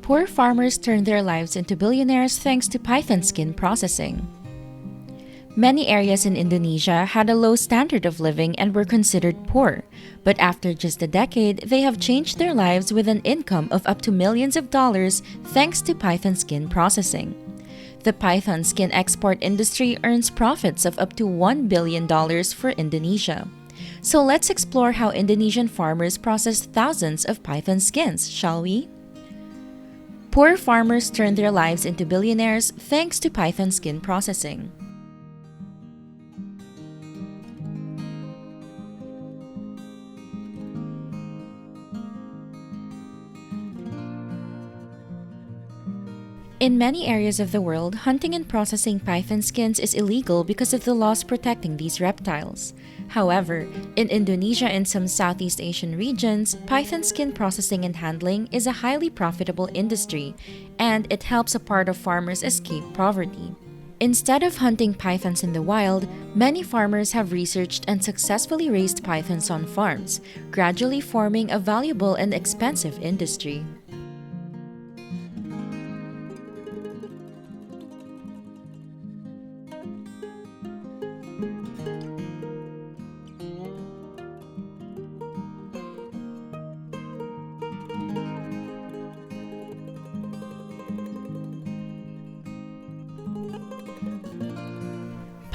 Poor farmers turn their lives into billionaires thanks to python skin processing. Many areas in Indonesia had a low standard of living and were considered poor, but after just a decade, they have changed their lives with an income of up to millions of dollars thanks to python skin processing. The python skin export industry earns profits of up to $1 billion for Indonesia. So let's explore how Indonesian farmers process thousands of python skins, shall we? Poor farmers turn their lives into billionaires thanks to python skin processing. In many areas of the world, hunting and processing python skins is illegal because of the laws protecting these reptiles. However, in Indonesia and some Southeast Asian regions, python skin processing and handling is a highly profitable industry, and it helps a part of farmers escape poverty. Instead of hunting pythons in the wild, many farmers have researched and successfully raised pythons on farms, gradually forming a valuable and expensive industry.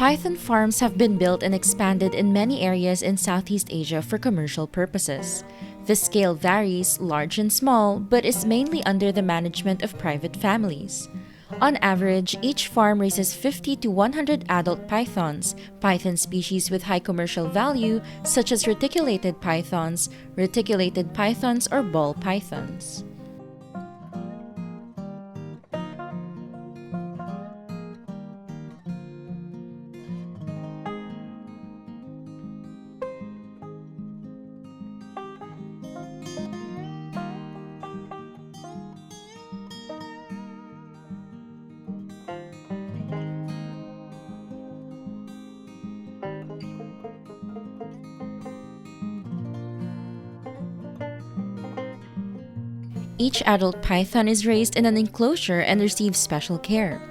Python farms have been built and expanded in many areas in Southeast Asia for commercial purposes. The scale varies, large and small, but is mainly under the management of private families. On average, each farm raises 50 to 100 adult pythons, python species with high commercial value such as reticulated pythons, or ball pythons. Each adult python is raised in an enclosure and receives special care.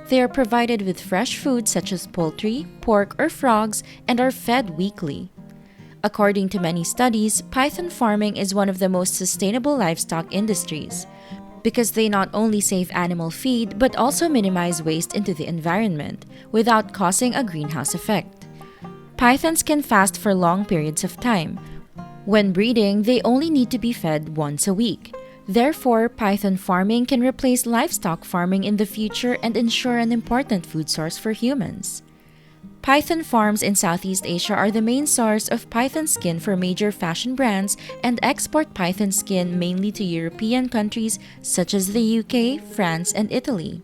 They are provided with fresh food such as poultry, pork, or frogs and are fed weekly. According to many studies, python farming is one of the most sustainable livestock industries because they not only save animal feed but also minimize waste into the environment without causing a greenhouse effect. Pythons can fast for long periods of time. When breeding, they only need to be fed once a week. Therefore, python farming can replace livestock farming in the future and ensure an important food source for humans. Python farms in Southeast Asia are the main source of python skin for major fashion brands and export python skin mainly to European countries such as the UK, France, and Italy.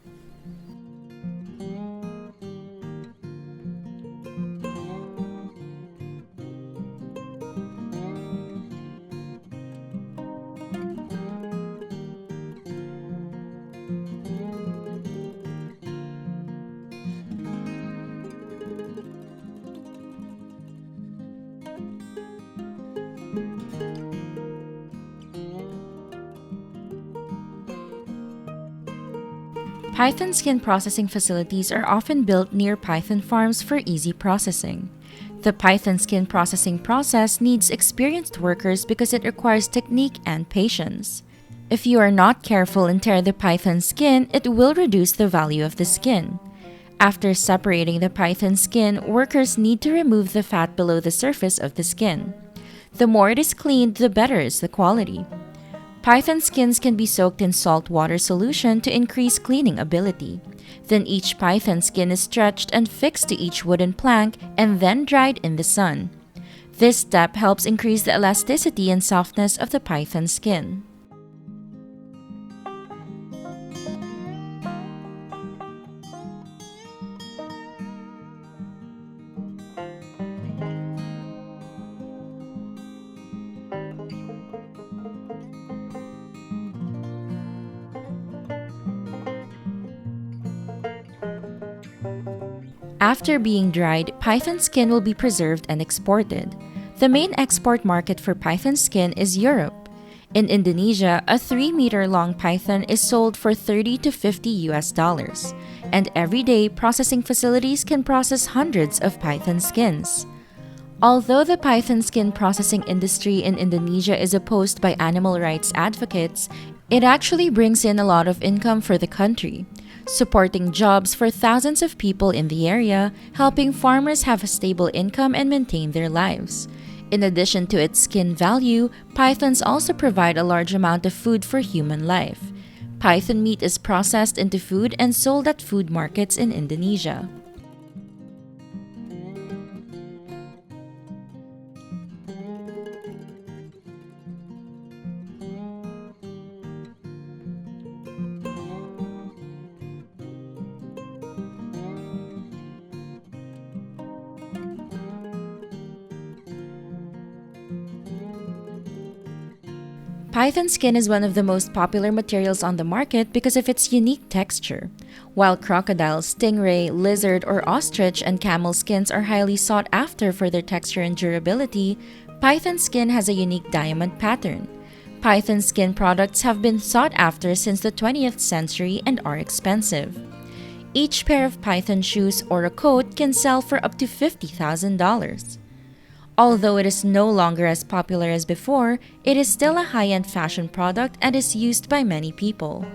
Python skin processing facilities are often built near python farms for easy processing. The python skin processing process needs experienced workers because it requires technique and patience. If you are not careful and tear the python skin, it will reduce the value of the skin. After separating the python skin, workers need to remove the fat below the surface of the skin. The more it is cleaned, the better is the quality. Python skins can be soaked in salt water solution to increase cleaning ability. Then each python skin is stretched and fixed to each wooden plank and then dried in the sun. This step helps increase the elasticity and softness of the python skin. After being dried, python skin will be preserved and exported. The main export market for python skin is Europe. In Indonesia, a 3-meter long python is sold for 30 to 50 US dollars, and every day processing facilities can process hundreds of python skins. Although the python skin processing industry in Indonesia is opposed by animal rights advocates, it actually brings in a lot of income for the country, supporting jobs for thousands of people in the area, helping farmers have a stable income and maintain their lives. In addition to its skin value, pythons also provide a large amount of food for human life. Python meat is processed into food and sold at food markets in Indonesia. Python skin is one of the most popular materials on the market because of its unique texture. While crocodile, stingray, lizard, or ostrich and camel skins are highly sought after for their texture and durability, python skin has a unique diamond pattern. Python skin products have been sought after since the 20th century and are expensive. Each pair of python shoes or a coat can sell for up to $50,000. Although it is no longer as popular as before, it is still a high-end fashion product and is used by many people.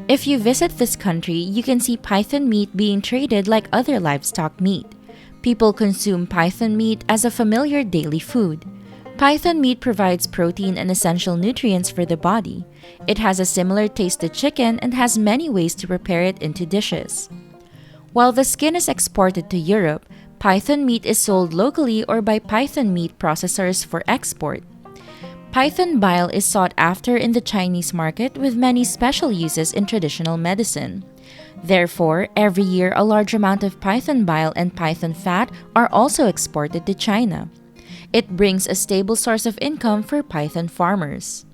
If you visit this country, you can see python meat being traded like other livestock meat. People consume python meat as a familiar daily food. Python meat provides protein and essential nutrients for the body. It has a similar taste to chicken and has many ways to prepare it into dishes. While the skin is exported to Europe, python meat is sold locally or by python meat processors for export. Python bile is sought after in the Chinese market with many special uses in traditional medicine. Therefore, every year a large amount of python bile and python fat are also exported to China. It brings a stable source of income for python farmers.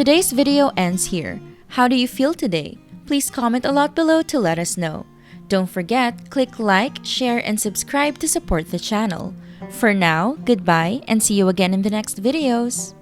Today's video ends here. How do you feel today? Please comment a lot below to let us know. Don't forget, click like, share, and subscribe to support the channel. For now, goodbye and see you again in the next videos.